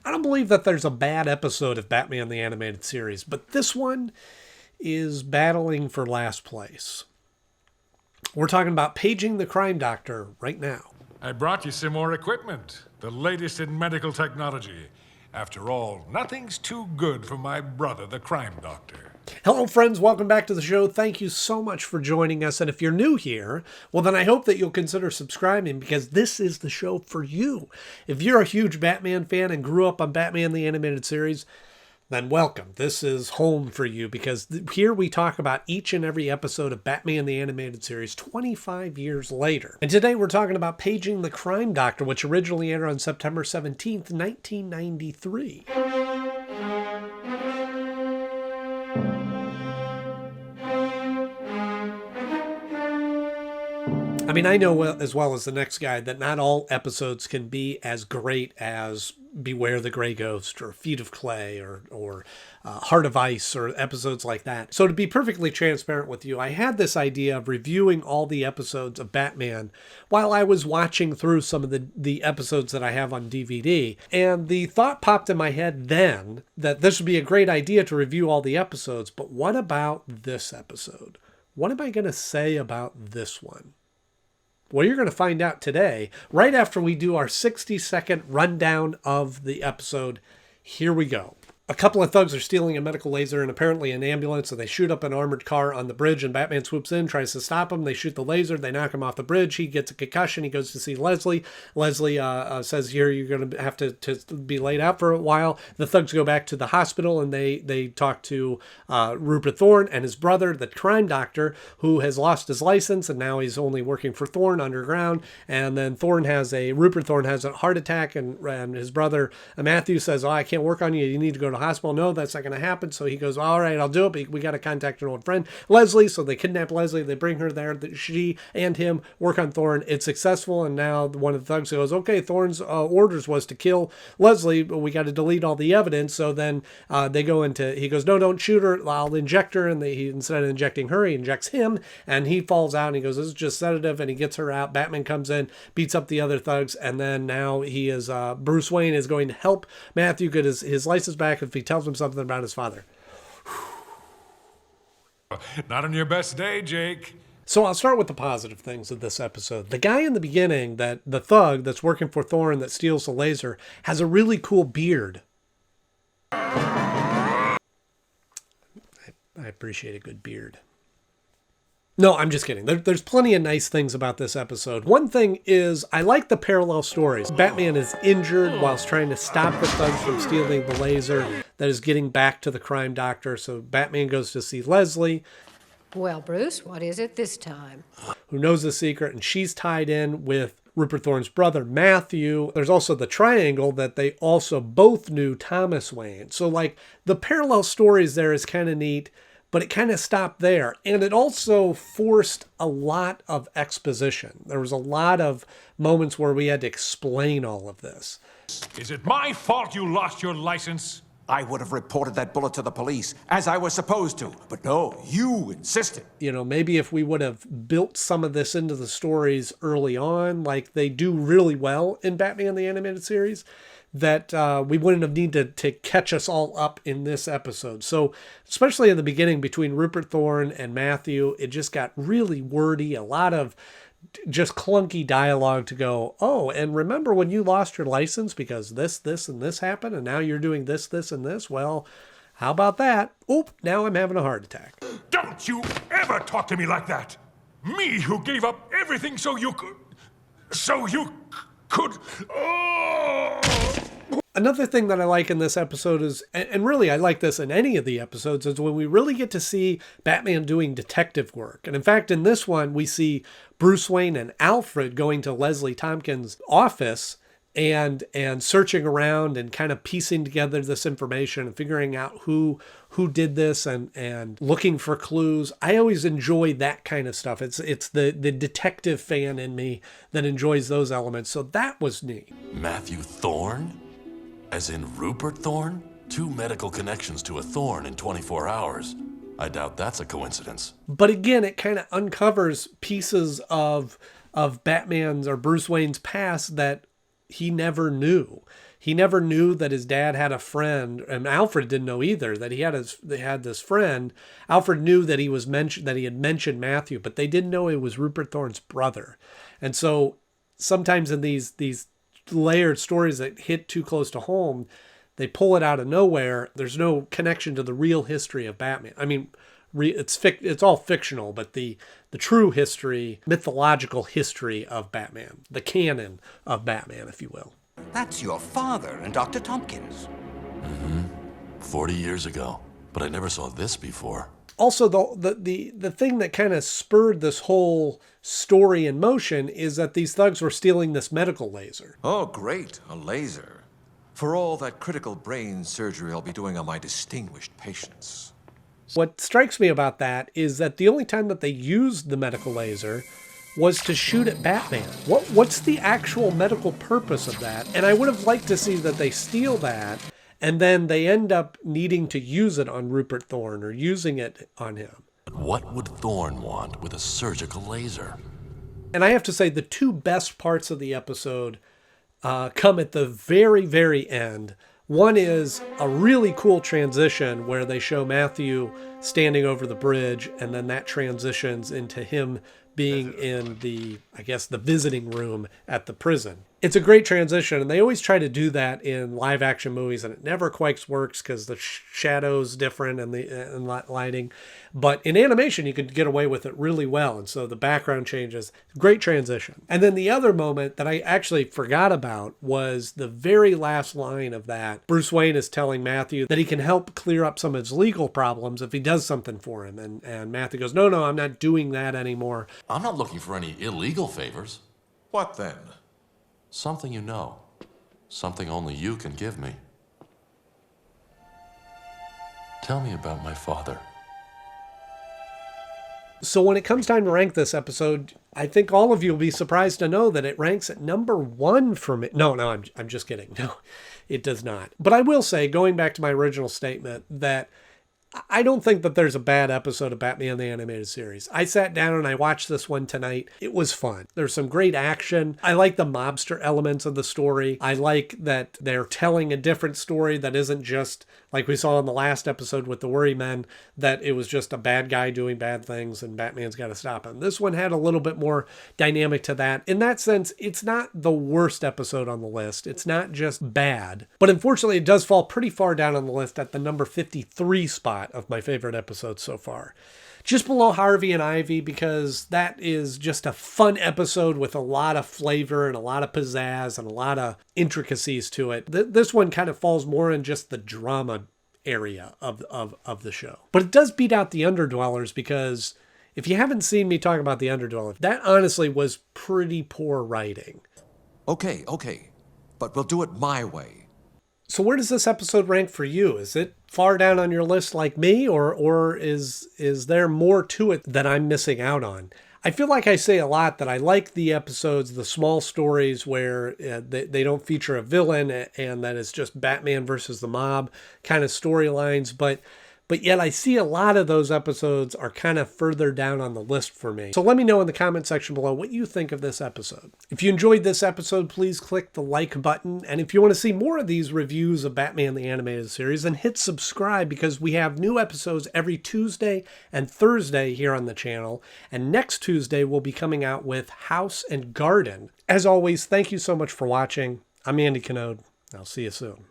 I don't believe that there's a bad episode of Batman the Animated Series, but this one is battling for last place. We're talking about paging the crime doctor right now. I brought you some more equipment, the latest in medical technology. After all, nothing's too good for my brother, the crime doctor. Hello, friends. Welcome back to the show. Thank you so much for joining us. And if you're new here, well, then I hope that you'll consider subscribing because this is the show for you. If you're a huge Batman fan and grew up on Batman the Animated Series, then welcome. This is home for you because here we talk about each and every episode of Batman the Animated Series 25 years later. And today we're talking about Paging the Crime Doctor, which originally aired on September 17th, 1993. I mean, I know as well as the next guy that not all episodes can be as great as Beware the Grey Ghost or Feet of Clay or Heart of Ice or episodes like that. So to be perfectly transparent with you, I had this idea of reviewing all the episodes of Batman while I was watching through some of the episodes that I have on DVD. And the thought popped in my head then that this would be a great idea to review all the episodes, but what about this episode? What am I going to say about this one? Well, you're going to find out today, right after we do our 60-second rundown of the episode. Here we go. A couple of thugs are stealing a medical laser and apparently an ambulance, so they shoot up an armored car on the bridge, and Batman swoops in, tries to stop them. They shoot the laser, they knock him off the bridge. He gets a concussion. He goes to see Leslie. Leslie says, here, you're going to have to be laid out for a while. The thugs go back to the hospital, and they talk to Rupert Thorne and his brother, the crime doctor, who has lost his license, and now he's only working for Thorne underground. And then Rupert Thorne has a heart attack, and his brother, Matthew, says, I can't work on you. You need to go to hospital. No, that's not going to happen. So he goes, all right, I'll do it, but we got to contact an old friend, Leslie. So they kidnap Leslie. They bring her there. She and him work on Thorne. It's successful. And now one of the thugs goes, okay, Thorne's orders was to kill Leslie, but we got to delete all the evidence. So then he goes, no, don't shoot her. I'll inject her. And instead of injecting her, he injects him, and he falls out, and he goes, this is just sedative. And he gets her out. Batman comes in, beats up the other thugs. And then now Bruce Wayne is going to help Matthew get his license back if he tells him something about his father. Not on your best day, Jake. So I'll start with the positive things of this episode. The guy in the beginning, the thug that's working for Thorne that steals the laser, has a really cool beard. I appreciate a good beard. No, I'm just kidding. There's plenty of nice things about this episode. One thing is, I like the parallel stories. Batman is injured whilst trying to stop the thugs from stealing the laser that is getting back to the crime doctor. So Batman goes to see Leslie. Well, Bruce, what is it this time? Who knows the secret, and she's tied in with Rupert Thorne's brother, Matthew. There's also the triangle that they also both knew Thomas Wayne. So, the parallel stories there is kind of neat. But it kind of stopped there. And it also forced a lot of exposition. There was a lot of moments where we had to explain all of this. Is it my fault you lost your license? I would have reported that bullet to the police, as I was supposed to. But no, you insisted. Maybe if we would have built some of this into the stories early on, like they do really well in Batman the Animated Series, that we wouldn't have needed to catch us all up in this episode. So, especially in the beginning between Rupert Thorne and Matthew, it just got really wordy, a lot of just clunky dialogue to go, oh, and remember when you lost your license because this, and this happened, and now you're doing this, and this? Well, how about that? Oop, now I'm having a heart attack. Don't you ever talk to me like that! Me who gave up everything so you could... Oh! Another thing that I like in this episode is, and really I like this in any of the episodes, is when we really get to see Batman doing detective work. And in fact, in this one, we see Bruce Wayne and Alfred going to Leslie Tompkins' office and searching around and kind of piecing together this information and figuring out who did this and looking for clues. I always enjoy that kind of stuff. It's the detective fan in me that enjoys those elements. So that was neat. Matthew Thorne? As in Rupert Thorne? 2 medical connections to a Thorne in 24 hours. I doubt that's a coincidence. But again, it kind of uncovers pieces of Batman's or Bruce Wayne's past that he never knew. He never knew that his dad had a friend, and Alfred didn't know either that they had this friend. Alfred knew that he had mentioned Matthew, but they didn't know it was Rupert Thorne's brother. And so sometimes in these layered stories that hit too close to home, they pull it out of nowhere. There's no connection to the real history of Batman. I mean, it's all fictional, but the true history, mythological history of Batman, the canon of Batman, if you will. That's your father and Dr. Tompkins. 40 years ago, but I never saw this before. Also, the thing that kind of spurred this whole story in motion is that these thugs were stealing this medical laser. Oh, great, a laser. For all that critical brain surgery I'll be doing on my distinguished patients. What strikes me about that is that the only time that they used the medical laser was to shoot at Batman. What's the actual medical purpose of that? And I would have liked to see that they steal that and then they end up needing to use it on Rupert Thorne or using it on him. But what would Thorne want with a surgical laser? And I have to say the two best parts of the episode come at the very, very end. One is a really cool transition where they show Matthew standing over the bridge, and then that transitions into him being in the visiting room at the prison. It's a great transition, and they always try to do that in live action movies, and it never quite works because the shadow's different and the lighting. But in animation, you could get away with it really well, and so the background changes. Great transition. And then the other moment that I actually forgot about was the very last line of that. Bruce Wayne is telling Matthew that he can help clear up some of his legal problems if he does something for him. And Matthew goes, no, I'm not doing that anymore. I'm not looking for any illegal favors. What then? Something you know. Something only you can give me. Tell me about my father. So when it comes time to rank this episode, I think all of you will be surprised to know that it ranks at number 1 for me. No, I'm just kidding. No, it does not. But I will say, going back to my original statement, that I don't think that there's a bad episode of Batman the Animated Series. I sat down and I watched this one tonight. It was fun. There's some great action. I like the mobster elements of the story. I like that they're telling a different story that isn't just like we saw in the last episode with the Worry Men, that it was just a bad guy doing bad things and Batman's got to stop him. This one had a little bit more dynamic to that. In that sense, it's not the worst episode on the list. It's not just bad. But unfortunately, it does fall pretty far down on the list at the number 53 spot of my favorite episodes so far. Just below Harvey and Ivy, because that is just a fun episode with a lot of flavor and a lot of pizzazz and a lot of intricacies to it. This one kind of falls more in just the drama area of the show. But it does beat out the Underdwellers, because if you haven't seen me talk about the Underdwellers, that honestly was pretty poor writing. Okay, but we'll do it my way. So where does this episode rank for you? Is it far down on your list like me, or is there more to it that I'm missing out on? I feel like I say a lot that I like the episodes, the small stories where they don't feature a villain and that it's just Batman versus the mob kind of storylines, but yet I see a lot of those episodes are kind of further down on the list for me. So let me know in the comment section below what you think of this episode. If you enjoyed this episode, please click the like button. And if you want to see more of these reviews of Batman the Animated Series, then hit subscribe, because we have new episodes every Tuesday and Thursday here on the channel. And next Tuesday, we'll be coming out with House and Garden. As always, thank you so much for watching. I'm Andy Knode. I'll see you soon.